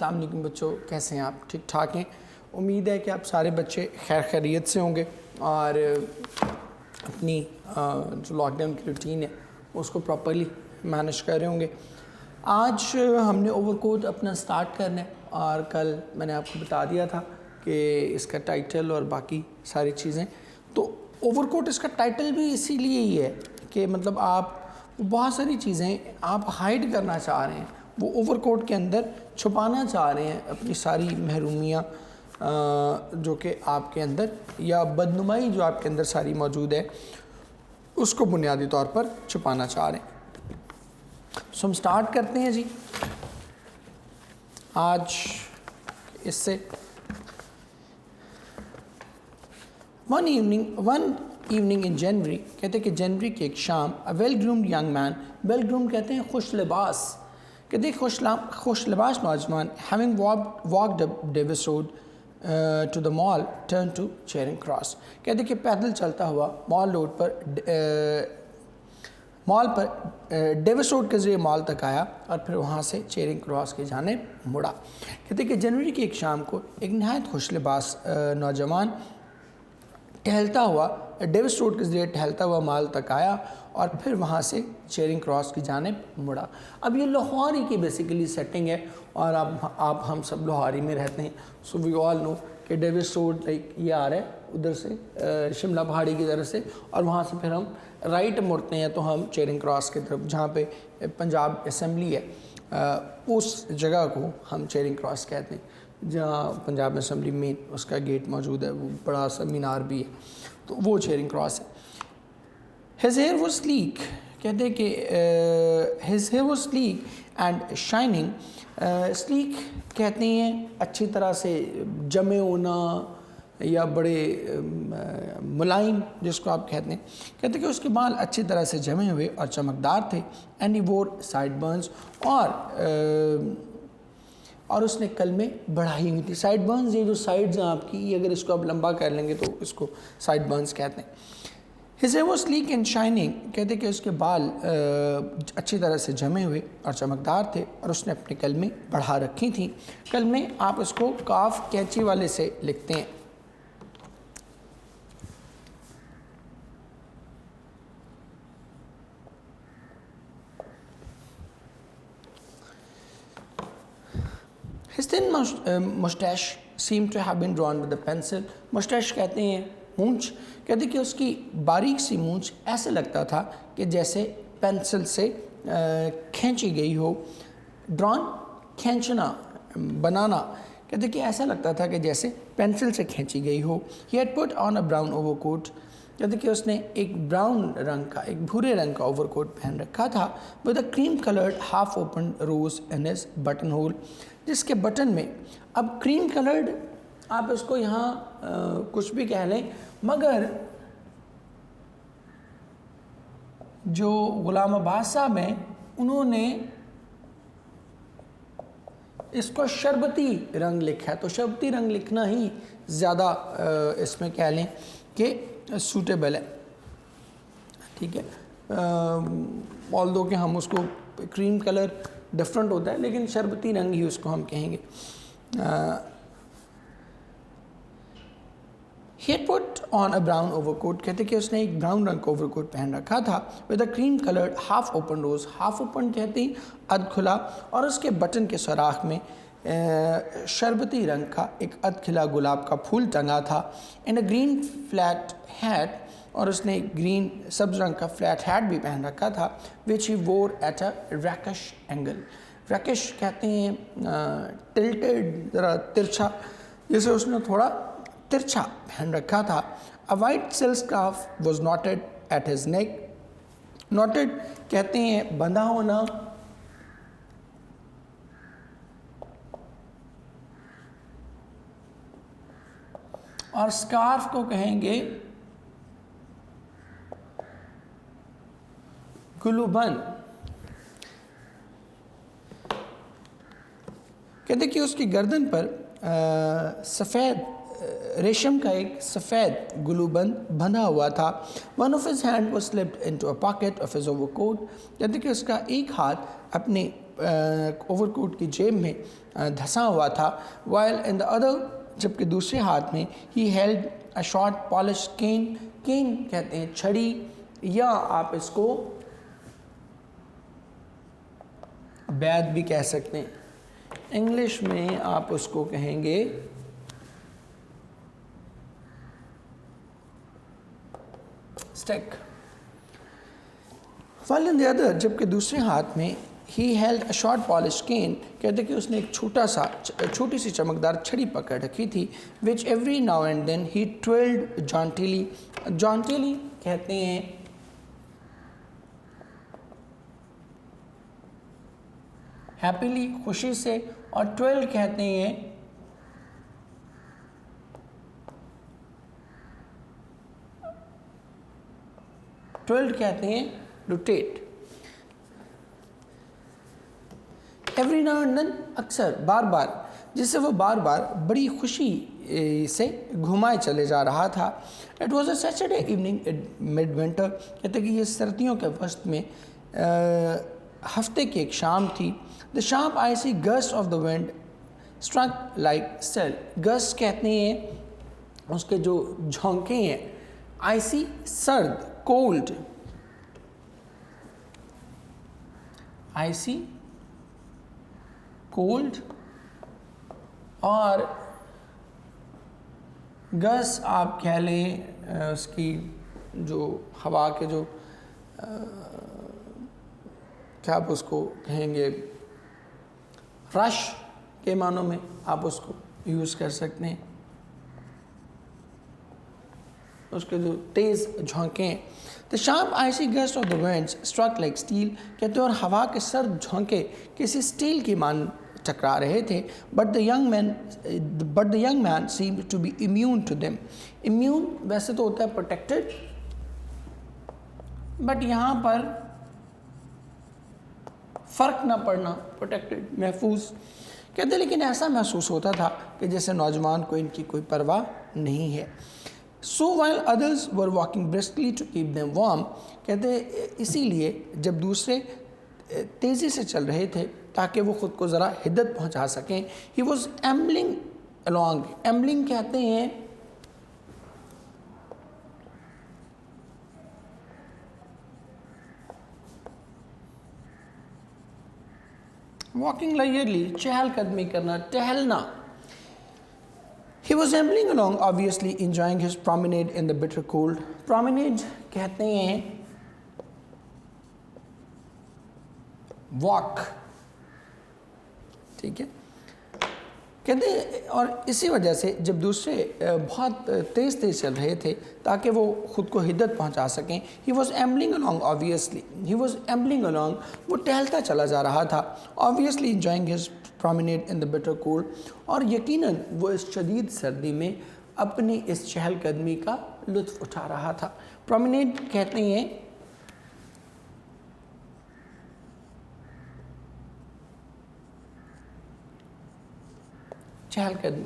السلام علیکم بچوں، کیسے ہیں آپ؟ ٹھیک ٹھاک ہیں؟ امید ہے کہ آپ سارے بچے خیر خیریت سے ہوں گے اور اپنی جو لاک ڈاؤن کی روٹین ہے اس کو پراپرلی مینیج کر رہے ہوں گے۔ آج ہم نے اوور کوٹ اپنا سٹارٹ کرنا ہے اور کل میں نے آپ کو بتا دیا تھا کہ اس کا ٹائٹل اور باقی ساری چیزیں، تو اوور کوٹ اس کا ٹائٹل بھی اسی لیے ہی ہے کہ مطلب آپ بہت ساری چیزیں آپ ہائیڈ کرنا چاہ رہے ہیں، وہ اوور کوٹ کے اندر چھپانا چاہ رہے ہیں، اپنی ساری محرومیاں جو کہ آپ کے اندر یا بدنمائی جو آپ کے اندر ساری موجود ہے اس کو بنیادی طور پر چھپانا چاہ رہے ہیں۔ سو ہم سٹارٹ کرتے ہیں جی آج اس سے۔ ون ایوننگ ان جنوری، کہتے ہیں کہ جنوری کی ایک شام، well groomed young man, well groomed کہتے ہیں خوش لباس، کہتے ہیں خوش لباس نوجوان، having walked up Davis road to the Mall turn to Charing Cross, کہتے ہیں کہ پیدل چلتا ہوا مال پر ڈیوس روڈ کے ذریعے مال تک آیا اور پھر وہاں سے چیرنگ کراس کی جانب مڑا۔ کہتے ہیں کہ جنوری کی ایک شام کو ایک نہایت خوش لباس نوجوان ٹہلتا ہوا ڈیوس روڈ کے ذریعے ٹہلتا ہوا مال تک آیا اور پھر وہاں سے چیرنگ کراس کی جانب مڑا۔ اب یہ لاہوری کی بیسیکلی سیٹنگ ہے اور آپ ہم سب لاہوری میں رہتے ہیں، سو وی آل نو کہ ڈیوس روڈ لائک یہ آ رہا ہے ادھر سے شملہ پہاڑی کی طرف سے، اور وہاں سے پھر ہم رائٹ مڑتے ہیں تو ہم چیرنگ کراس کی طرف، جہاں پہ پنجاب اسمبلی ہے اس جگہ کو ہم چیرنگ کراس کہتے ہیں، جہاں پنجاب اسمبلی مین اس کا گیٹ موجود ہے، وہ بڑا سا مینار بھی ہے، تو وہ چیرنگ کراس ہے۔ ہز ہیئر واز سلیک، کہتے ہیں کہ his hair was sleek and shining, sleek کہتے ہیں اچھی طرح سے جمے ہونا یا بڑے ملائم جس کو آپ کہتے ہیں، کہتے ہیں کہ اس کے بال اچھی طرح سے جمے ہوئے اور چمکدار تھے، اینڈ ہی وور سائڈ برنز، اور اس نے کلمے بڑھائی ہوئی تھی۔ سائڈ برنز یہ جو سائڈز ہیں آپ کی، اگر اس کو آپ لمبا کر لیں گے تو اس کو سائڈ برنز کہتے ہیں۔ His hair was sleek and shining, کہتے ہیں کہ اس کے بال اچھی طرح سے جمے ہوئے اور چمکدار تھے اور اس نے اپنے کلمے بڑھا رکھی تھیں۔ کلمے آپ اس کو کاف کینچی والے سے لکھتے ہیں۔ His thin mustache seemed to have been drawn with a pencil. Mustache کہتے ہیں مونچھ، کہتے ہیں کہ اس کی باریک سی مونچھ ایسے لگتا تھا کہ جیسے پینسل سے کھینچی گئی ہو۔ ڈران کھینچنا، بنانا، کہتے ہیں کہ ایسا لگتا تھا کہ جیسے پینسل سے کھینچی گئی ہو۔ He had put on a brown overcoat، کہتے ہیں کہ اس نے ایک براؤن رنگ کا، ایک بھورے رنگ کا اوور کوٹ پہن رکھا تھا۔ with a cream colored half opened rose in his button hole، جس کے بٹن میں، اب کریم کلرڈ آپ اس کو یہاں کچھ بھی کہہ لیں، مگر جو غلام عباس صاحب ہیں انہوں نے اس کو شربتی رنگ لکھا ہے، تو شربتی رنگ لکھنا ہی زیادہ اس میں کہہ لیں کہ سوٹیبل ہے، ٹھیک ہے، آلدو کہ ہم اس کو کریم کلر ڈفرنٹ ہوتا ہے لیکن شربتی رنگ ہی اس کو ہم کہیں گے۔ He had put on a brown overcoat، کہتے کہ اس نے ایک براؤن رنگ کا اوور کوٹ پہن رکھا تھا۔ with a cream colored half open rose، half open کہتے ہیں ادھ کھلا، اور اس کے بٹن کے سوراخ میں شربتی رنگ کا ایک ادھ کھلا گلاب کا پھول ٹنگا تھا۔ in a green flat hat، اور اس نے گرین سبز رنگ کا فلیٹ ہیٹ بھی پہن رکھا تھا۔ which he wore at a rakish angle، rakish کہتے ہیں tilted، ذرا ترچھا، جسے اس نے تھوڑا ترچھا پہن رکھا تھا۔ a white silk scarf was knotted at his neck، knotted کہتے ہیں بندھا ہونا، اور scarf کو کہیں گے گلوبن، کہتے کہ اس کی گردن پر سفید ریشم کا ایک سفید گلوبند بندھا ہوا تھا۔ one of his hand was slipped into a pocket of his overcoat، کہتے کہ اس کا ایک ہاتھ اپنے اوور کوٹ کی جیب میں دھسا ہوا تھا. while in the other, جبکہ دوسرے ہاتھ میں he held a short polished cane. Can کہتے ہیں چھڑی, یا آپ اس کو بیت بھی کہہ سکتے ہیں. انگلش میں آپ اس کو کہیں گے stack. while in the other, جبکہ دوسرے ہاتھ میں he held a short polished cane, کہتے کہ اس نے ایک چھوٹی سی چمکدار چھڑی پکڑ رکھی تھی, which every now and then he twirled jauntily. jauntily کہتے ہیں happily خوشی سے, اور twirl کہتے ہیں rotate. every now and then اکثر, بار بار, جس سے وہ بار بار بڑی خوشی سے گھمائے چلے جا رہا تھا. it was a Saturday evening in midwinter, کہتے کہ یہ سردیوں کے وسط میں ہفتے کی ایک شام تھی. the sharp icy gust of the wind struck like steel. gust کہتے ہیں اس کے جو جھونکے ہیں, icy سرد, cold, icy cold, اور گس آپ کہہ لیں اس کی جو ہوا کے جو کیا آپ اس کو کہیں گے رش کے معنوں میں آپ اس کو یوز کر سکتے ہیں, اس کے جو تیز جھونکے ہیں. the sharp icy gust of the winds struck like steel, کہتے ہیں اور ہوا کے سرد جھونکے کسی اسٹیل کی مان ٹکرا رہے تھے. but the young man seemed to be immune to them. immune ویسے تو ہوتا ہے protected, but یہاں پر فرق نہ پڑنا, protected محفوظ کہتے, لیکن ایسا محسوس ہوتا تھا کہ جیسے نوجوان کو ان کی کوئی پرواہ نہیں ہے. so while others were walking briskly to keep them warm, کہتے اسی لیے جب دوسرے تیزی سے چل رہے تھے تاکہ وہ خود کو ذرا حدت پہنچا سکیں, he was ambling along. ambling کہتے ہیں walking leisurely, چہل قدمی کرنا, ٹہلنا. he was ambling along, obviously enjoying his promenade in the bitter cold. promenade کہتے ہیں walk, ٹھیک ہے, کہتے ہیں, اور اسی وجہ سے جب دوسرے بہت تیز چل رہے تھے تاکہ وہ خود کو حدت پہنچا سکیں, he was ambling along, obviously he was ambling along, وہ ٹہلتا چلا جا رہا تھا, obviously enjoying his promenade in the bitter cold, اور یقیناً وہ اس شدید سردی میں اپنی اس چہل قدمی کا لطف اٹھا رہا تھا. promenade کہتے ہیں چہل قدمی.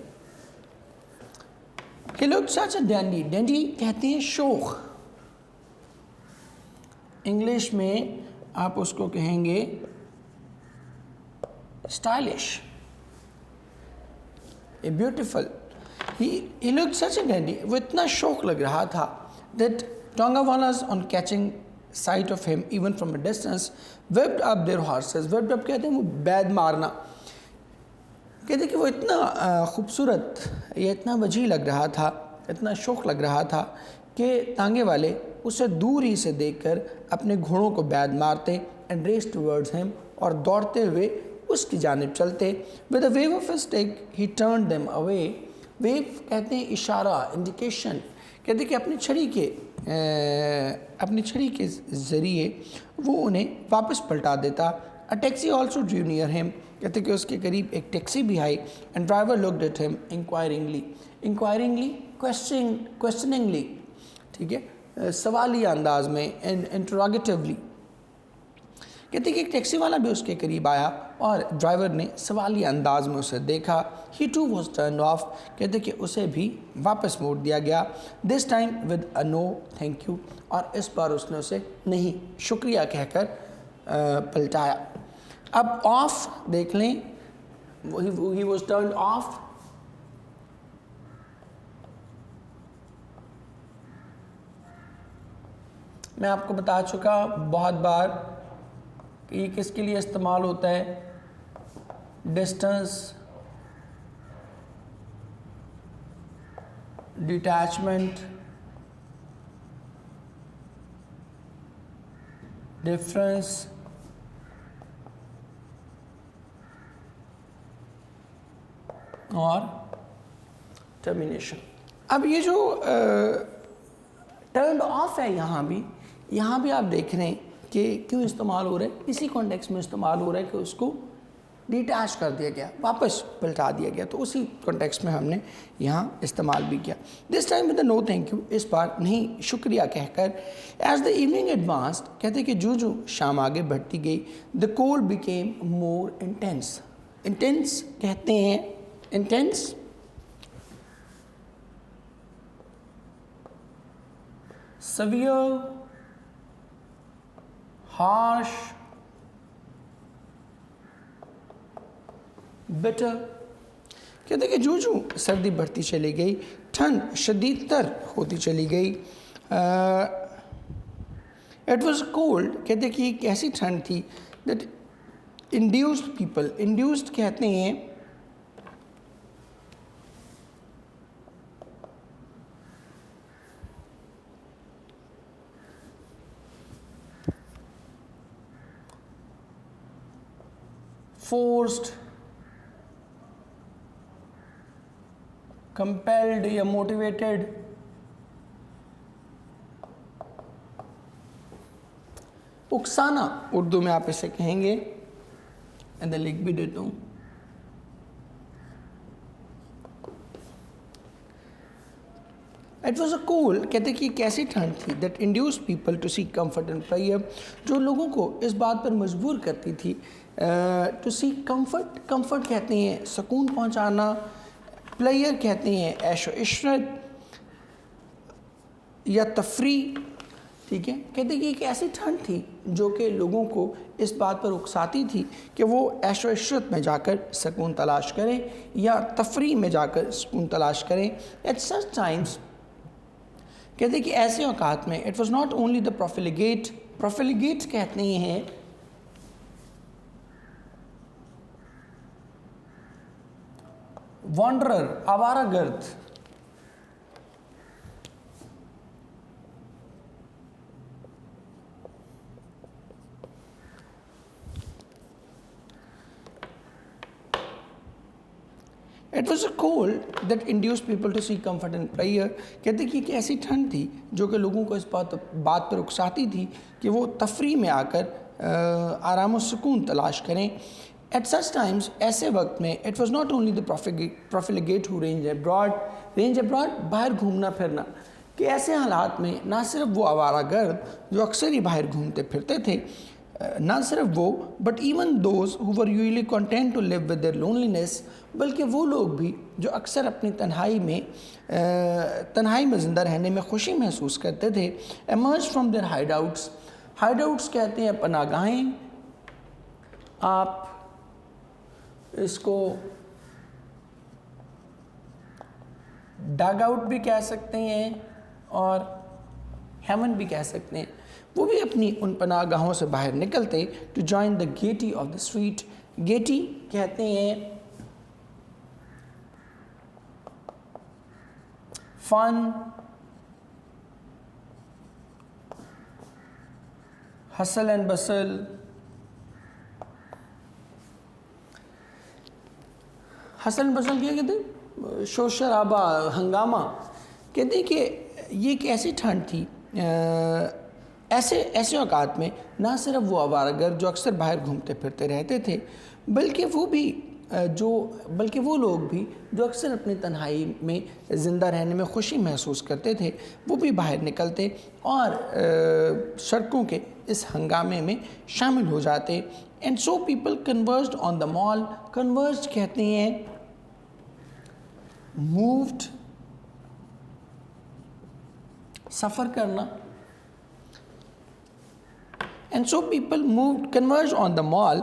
he looked such a dandy. dandy کہتے ہیں شوخ, انگلش میں آپ اس کو کہیں گے stylish, a beautiful. he looked such a dandy, وہ اتنا شوخ لگ رہا تھا that Tongawalas on catching sight of him even from a distance whipped up their horses. whipped up کہتے ہیں وہ بید مارنا, کہتے کہ وہ اتنا خوبصورت یا اتنا وجیح لگ رہا تھا, اتنا شوخ لگ رہا تھا کہ تانگے والے اسے دور ہی سے دیکھ کر اپنے گھوڑوں کو بید مارتے and raced towards him, اور دوڑتے ہوئے اس کی جانب چلتے. with a wave of his stick he turned them away. wave کہتے ہیں اشارہ, indication, کہتے کہ اپنی چھڑی کے ذریعے وہ انہیں واپس پلٹا دیتا. a taxi also drew near him, کہتے کہ اس کے قریب ایک ٹیکسی بھی آئی. and driver looked at him inquiringly. questioningly, ٹھیک ہے, سوالیہ انداز میں, interrogatively. کہتے کہ ایک ٹیکسی والا بھی اس کے قریب آیا اور ڈرائیور نے سوالیہ انداز میں اسے دیکھا. he too was turned off, کہتے کہ اسے بھی واپس موڑ دیا گیا. this time with a no thank you, اور اس بار اس نے اسے نہیں شکریہ کہہ کر پلٹایا. اب آف دیکھ لیں, he was turned off. میں آپ کو بتا چکا بہت بار کہ یہ کس کے لیے استعمال ہوتا ہے, ڈسٹنس, ڈیٹیچمنٹ, ڈفرینس, اور ٹرمینیشن. اب یہ جو ٹرنڈ آف ہے یہاں بھی آپ دیکھ رہے ہیں کہ کیوں استعمال ہو رہا ہے, اسی کانٹیکس میں استعمال ہو رہا ہے کہ اس کو ڈیٹیچ کر دیا گیا, واپس پلٹا دیا گیا, تو اسی کانٹیکس میں ہم نے یہاں استعمال بھی کیا. This time with no thank you, اس بار نہیں شکریہ کہہ کر. ایز دا ایوننگ ایڈوانسڈ, کہتے کہ جو شام آگے بڑھتی گئی, the cold became more intense. Intense کہتے ہیں, انٹینس severe, harsh, bitter. کہتے کہ جو سردی بڑھتی چلی گئی, ٹھنڈ شدید تر ہوتی چلی گئی. اٹ واز کولڈ, کہتے کہ ایک ایسی ٹھنڈ تھی دیٹ انڈیوسڈ پیپل, انڈیوسڈ کہتے ہیں forced, compelled یا motivated. اکسانا اردو میں آپ اسے کہیں گے, اندر لکھ بھی دیتا ہوں. It was a cold, کہتے کہ ایک ایسی ٹھنڈ تھی that induced people to seek comfort and prayer, جو لوگوں کو اس بات پر مجبور کرتی تھی to seek comfort. comfort کہتے ہیں سکون پہنچانا, pleasure کہتے ہیں عیش و عشرت یا تفریح, ٹھیک ہے. کہتے کہ ایک ایسی ٹھنڈ تھی جو کہ لوگوں کو اس بات پر اکساتی تھی کہ وہ عیش و عشرت میں جا کر سکون تلاش کریں یا تفریح میں جا کر سکون تلاش کریں. At such times, کہتے کہ ایسے اوقات میں it was not only the profligate, profligate کہتے ہیں wanderer, آوارہ گرد. It was a cold that induced people to seek comfort and prayer. کہتے کہ ایک ایسی ٹھنڈ تھی جو کہ لوگوں کو اس بات پر اکساتی تھی کہ وہ تفریح میں آ کر آرام و سکون تلاش کریں. At such times, ایسے وقت میں it was not only the profligate who ranged abroad, باہر گھومنا پھرنا, کہ ایسے حالات میں نہ صرف وہ آوارہ گرد جو اکثر ہی باہر گھومتے پھرتے تھے, نہ صرف وہ, but even those who were usually content to live with their loneliness, بلکہ وہ لوگ بھی جو اکثر اپنی تنہائی میں زندہ رہنے میں خوشی محسوس کرتے تھے, emerged from their hideouts. hideouts کہتے ہیں پناہ گاہیں, آپ اس کو ڈگ آؤٹ بھی کہہ سکتے ہیں اور ہیمن بھی کہہ سکتے ہیں. وہ بھی اپنی ان پناہ گاہوں سے باہر نکلتے to join the gaiety of the street. gaiety کہتے ہیں fun, hustle and bustle. hustle and bustle کیا کہتے ہیں, شور شرابہ, ہنگامہ. کہتے ہیں کہ یہ ایک ایسی ٹھنڈ تھی ایسے اوقات میں نہ صرف وہ آوارہ گرد جو اکثر باہر گھومتے پھرتے رہتے تھے, بلکہ وہ لوگ بھی جو اکثر اپنی تنہائی میں زندہ رہنے میں خوشی محسوس کرتے تھے, وہ بھی باہر نکلتے اور سڑکوں کے اس ہنگامے میں شامل ہو جاتے. And so people converged on the mall. converged کہتے ہیں moved, سفر کرنا. And so people converged on the mall.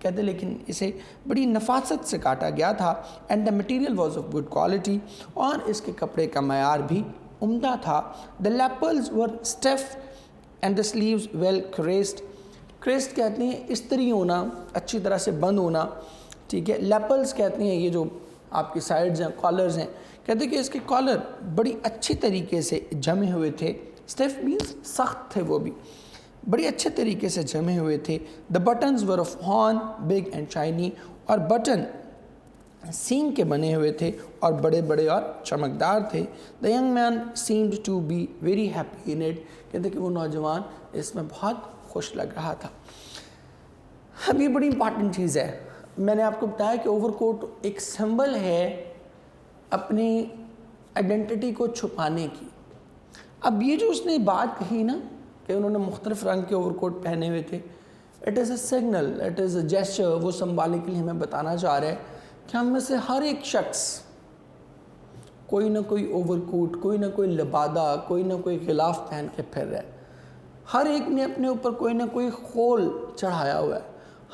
کہتے لیکن اسے بڑی نفاست سے کاٹا گیا تھا. And the material was of good quality, اور اس کے کپڑے کا معیار بھی عمدہ تھا. The lapels were stiff and the sleeves well creased. Creased کہتے ہیں استری ہونا, اچھی طرح سے بند ہونا, ٹھیک ہے. لیپلز کہتے ہیں یہ جو آپ کی سائڈز ہیں, کالرز ہیں, کہتے ہیں کہ اس کے کالر بڑی اچھی طریقے سے جمے ہوئے تھے. اسٹیف مینس سخت تھے, وہ بھی بڑی اچھے طریقے سے جمے ہوئے تھے. The buttons were of horn big and shiny, اور بٹن سینگ کے بنے ہوئے تھے اور بڑے بڑے اور چمکدار تھے. The young man seemed to be very happy in it. کہتے کہ وہ نوجوان اس میں بہت خوش لگ رہا تھا. اب یہ بڑی امپارٹنٹ چیز ہے. میں نے آپ کو بتایا کہ اوور کوٹ ایک سمبل ہے اپنی آئیڈینٹی کو چھپانے کی. اب یہ جو اس نے بات کہی نا کہ انہوں نے مختلف رنگ کے اوور کوٹ پہنے ہوئے تھے, it is a signal, it is a gesture. وہ سمبالکلی ہمیں بتانا چاہ رہا ہے کہ ہم میں سے ہر ایک شخص کوئی نہ کوئی اوور کوٹ, کوئی نہ کوئی لبادہ, کوئی نہ کوئی غلاف پہن کے پھر رہا ہے. ہر ایک نے اپنے اوپر کوئی نہ کوئی خول چڑھایا ہوا ہے,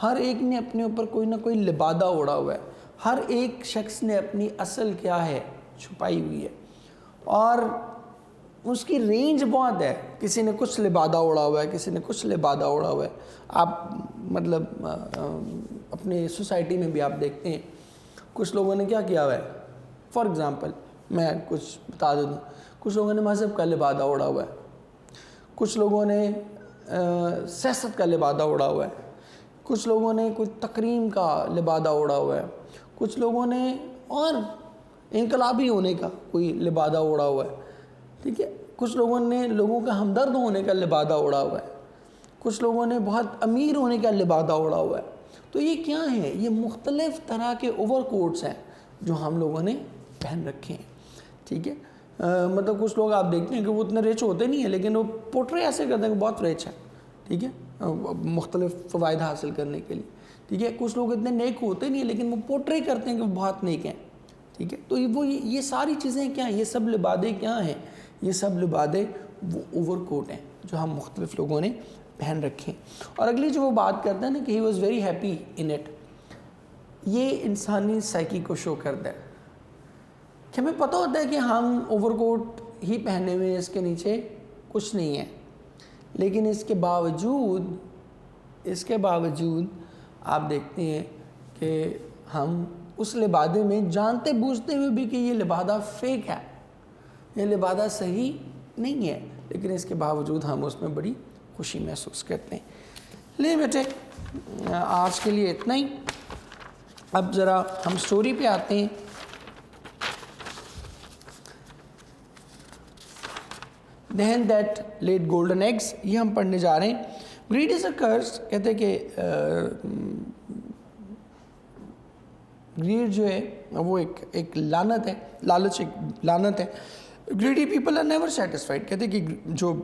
ہر ایک نے اپنے اوپر کوئی نہ کوئی لبادہ اوڑھا ہوا ہے, ہر ایک شخص نے اپنی اصل کیا ہے چھپائی ہوئی ہے, اور اس کی رینج بہت ہے. کسی نے کچھ لبادہ اوڑھا ہوا ہے, کسی نے کچھ لبادہ اوڑھا ہوا ہے. آپ مطلب اپنے سوسائٹی میں بھی آپ دیکھتے ہیں کچھ لوگوں نے کیا کیا ہوا ہے. فار ایگزامپل میں کچھ بتا دوں, کچھ لوگوں نے مذہب کا لبادہ اوڑھا ہوا ہے, کچھ لوگوں نے سیاست کا لبادہ اوڑھا ہوا ہے, کچھ لوگوں نے کوئی تقریم کا لبادہ اوڑھا ہوا ہے, کچھ لوگوں نے اور انقلابی ہونے کا کوئی لبادہ اوڑھا ہوا ہے, ٹھیک ہے. کچھ لوگوں نے لوگوں کا ہمدرد ہونے کا لبادہ اوڑھا ہوا ہے, کچھ لوگوں نے بہت امیر ہونے کا لبادہ اوڑھا ہوا ہے. تو یہ کیا ہے؟ یہ مختلف طرح کے اوور کوٹس ہیں جو ہم لوگوں نے پہن رکھے ہیں, ٹھیک ہے. مطلب کچھ لوگ آپ دیکھتے ہیں کہ وہ اتنے ریچ ہوتے نہیں ہیں لیکن وہ پورٹرے ایسے کرتے ہیں کہ بہت ریچ ہے, ٹھیک ہے, مختلف فوائد حاصل کرنے کے لیے, ٹھیک ہے. کچھ لوگ اتنے نیک ہوتے نہیں ہیں لیکن وہ پورٹرے کرتے ہیں کہ وہ بہت نیک ہیں, ٹھیک ہے. تو وہ یہ ساری چیزیں کیا ہیں؟ یہ سب لبادے کیا ہیں؟ یہ سب لبادے وہ اوور کوٹ ہیں جو ہم مختلف لوگوں نے پہن رکھے ہیں. اور اگلی جو وہ بات کرتا ہے نا کہ he was very happy in it, یہ انسانی سائیکی کو شو کرتا ہے کہ ہمیں پتہ ہوتا ہے کہ ہم اوور کوٹ ہی پہنے ہوئے, اس کے نیچے کچھ نہیں ہے, لیکن اس کے باوجود آپ دیکھتے ہیں کہ ہم اس لبادے میں جانتے بوجھتے ہوئے بھی کہ یہ لبادہ فیک ہے, یہ لبادہ صحیح نہیں ہے, لیکن اس کے باوجود ہم اس میں بڑی خوشی محسوس کرتے ہیں. لے بیٹے آج کے لیے اتنا ہی. اب ذرا ہم سٹوری پہ آتے ہیں. The hen that laid golden eggs, یہ ہم پڑھنے جا رہے ہیں. Greed is a curse. کہتے ہیں کہ greed جو ہے وہ ایک لعنت ہے, لالچ ایک لعنت ہے. Greedy people are never satisfied. کہتے ہیں کہ جو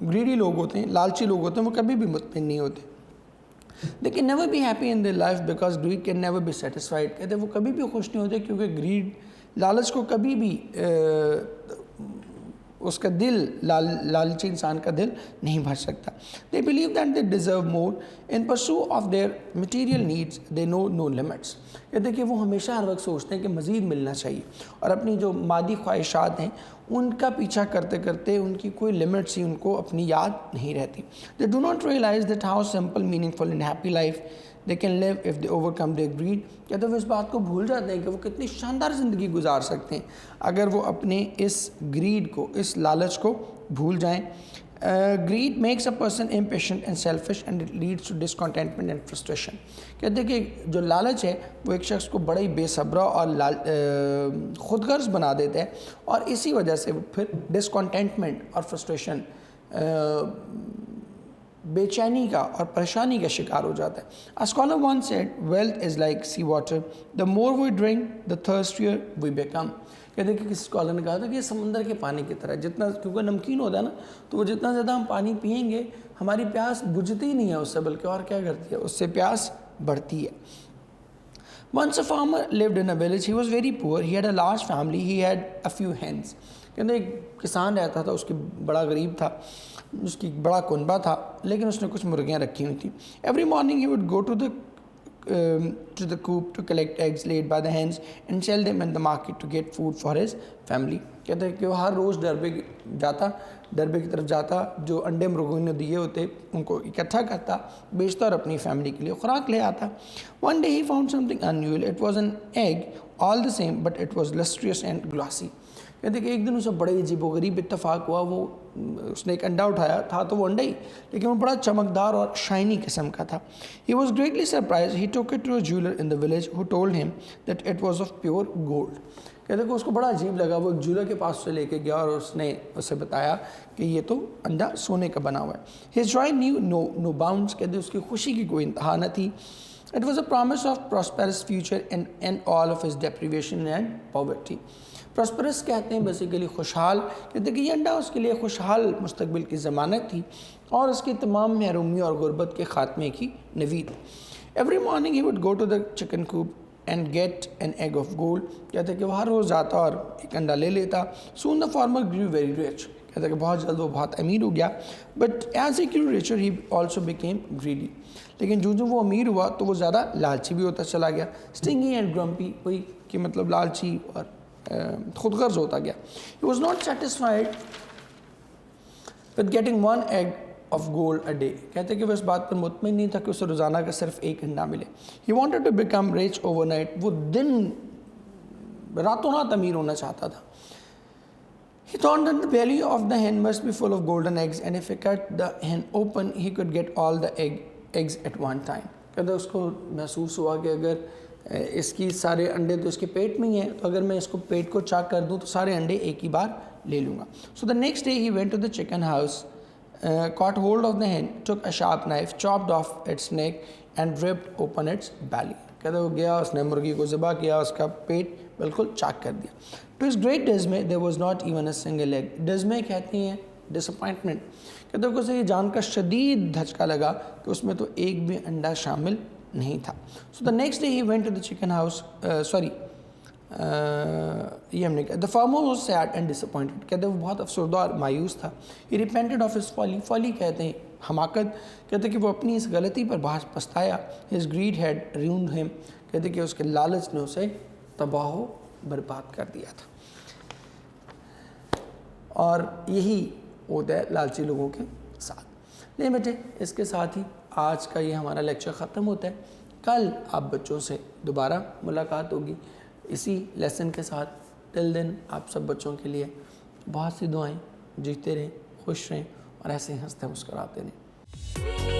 greedy لوگ ہوتے ہیں, لالچی لوگ ہوتے ہیں, وہ کبھی بھی مطمئن نہیں ہوتے. They can never be happy in their life because greed can never be satisfied. کہتے ہیں وہ کبھی بھی خوش نہیں ہوتے کیونکہ greed, لالچ کو کبھی بھی اس کا دل, لالچی انسان کا دل نہیں بھر سکتا. They believe that they deserve more. In pursuit of their material needs, they know no limits. کہتے ہیں کہ وہ ہمیشہ ہر وقت سوچتے ہیں کہ مزید ملنا چاہیے, اور اپنی جو مادی خواہشات ہیں ان کا پیچھا کرتے کرتے ان کی کوئی لمٹس ہی ان کو اپنی یاد نہیں رہتی. They do not realize that how simple, meaningful and happy life they can live if they overcome their greed. کہتے ہیں وہ اس بات کو بھول جاتے ہیں کہ وہ کتنی شاندار زندگی گزار سکتے ہیں اگر وہ اپنے اس گریڈ کو, اس لالچ کو بھول جائیں. Greed makes a person impatient and selfish and it leads to discontentment and frustration. کہتے ہیں کہ جو لالچ ہے وہ ایک شخص کو بڑا ہی بے صبرا اور خود غرض بنا دیتا ہے, اور اسی وجہ سے وہ پھر ڈسکانٹینٹمنٹ اور فرسٹریشن, بے چینی کا اور پریشانی کا شکار ہو جاتا ہے. A scholar once said, wealth is like sea water. The more we drink, the thirstier we become. کہتے ہیں کہ کسی اسکالر نے کہا تھا کہ یہ سمندر کے پانی کی طرح, جتنا کیونکہ نمکین ہوتا ہے نا, تو وہ جتنا زیادہ ہم پانی پئیں گے ہماری پیاس بجھتی ہی نہیں ہے اس سے, بلکہ اور کیا کرتی ہے, اس سے پیاس بڑھتی ہے. Once a farmer lived in a village. He was very poor. He had a large family. He had a few hens. کہتے ہیں ایک کسان رہتا تھا, اس کے بڑا غریب تھا, اس کی بڑا کنبہ تھا لیکن اس نے کچھ مرغیاں رکھی ہوئی تھیں. Every morning he would go to the coop to collect eggs laid by the hens and sell them in the market to get food for his family. کہتے ہیں کہ وہ ہر روز ڈربے کی طرف جاتا, جو انڈے مرغوں نے دیے ہوتے ان کو اکٹھا کرتا, بیچتا اور اپنی فیملی کے لیے خوراک لے آتا. One day he found something unusual. It was an egg, all the same, but it was lustrous and glossy. کہتے ہیں کہ ایک دن اسے بڑے عجیب و غریب اتفاق ہوا, وہ اس نے ایک انڈا اٹھایا, تھا تو وہ انڈا ہی لیکن وہ بڑا چمکدار اور شائنی قسم کا تھا. He was greatly surprised. He took it to a jeweler in the village who told him that it was of pure gold. کہتے ہیں کہ اس کو بڑا عجیب لگا, وہ ایک جولر کے پاس سے لے کے گیا اور اس نے اسے بتایا کہ یہ تو انڈا سونے کا بنا ہوا ہے. His joy knew no bounds. کہتے ہیں اس کی خوشی کی کوئی انتہا نہ تھی. It was a promise of prosperous future and all of his deprivation and poverty. Prosperous کہتے ہیں بیسیکلی خوشحال. کہتے ہیں کہ یہ انڈا اس کے لیے خوشحال مستقبل کی ضمانت تھی اور اس کی تمام محرومی اور غربت کے خاتمے کی نوید. Every morning he would go to the chicken coop and get an egg of gold. کہتے ہیں کہ وہ ہر روز جاتا اور ایک انڈا لے لیتا. Soon the farmer grew very rich. کہتے ہیں کہ بہت جلد وہ بہت امیر ہو گیا. But as he grew richer he also became greedy. لیکن جو وہ امیر ہوا تو وہ زیادہ لالچی بھی ہوتا چلا گیا. Stingy and grumpy, وہی کہ مطلب لالچی اور خود غرض ہوتا گیا. He was not satisfied with getting one egg of gold a day. کہتے ہیں کہ وہ اس بات پر مطمئن نہیں تھا کہ اسے روزانہ کا صرف ایک انڈا ملے. He wanted to become rich overnight. وہ راتوں رات امیر ہونا چاہتا تھا. He thought that the belly of the hen must be full of golden eggs and if he cut the hen open he could get all the eggs at one time. کہتے ہیں اس کو محسوس ہوا کہ اگر اس کی سارے انڈے تو اس کے پیٹ میں ہی ہیں, تو اگر میں اس کو پیٹ کو چاک کر دوں تو سارے انڈے ایک ہی بار لے لوں گا. So the next day he went to the chicken house, caught hold of the hen, took a sharp knife, chopped off its neck and ripped open its belly. کہتے ہیں وہ گیا, اس نے مرغی کو ذبح کیا, اس کا پیٹ بالکل چاک کر دیا. To his great dismay there was not even a single egg. Dismay کہتے ہیں disappointment. کہتے ہیں کہ اسے یہ جان کا شدید دھچکا لگا کہ اس میں تو ایک بھی انڈا شامل نہیں تھا. So the next day he went to the chicken house, یہ ہم نے کہا. The farmer was sad and disappointed. کہتے ہیں وہ بہت افسردہ اور مایوس تھا. He repented of his folly. Folly کہتے ہیں حماقت. کہتے ہیں کہ وہ اپنی اس غلطی پر بہت پچھتایا. His greed had ruined him. کہتے ہیں کہ اس کے لالچ نے اسے تباہ و برباد کر دیا تھا. اور یہی ہوتا ہے لالچی لوگوں کے ساتھ. نہیں بیٹے, اس کے ساتھ ہی آج کا یہ ہمارا لیکچر ختم ہوتا ہے. کل آپ بچوں سے دوبارہ ملاقات ہوگی اسی لیسن کے ساتھ. ٹل دن آپ سب بچوں کے لیے بہت سی دعائیں. جیتے رہیں, خوش رہیں اور ایسے ہنستے مسکراتے رہیں.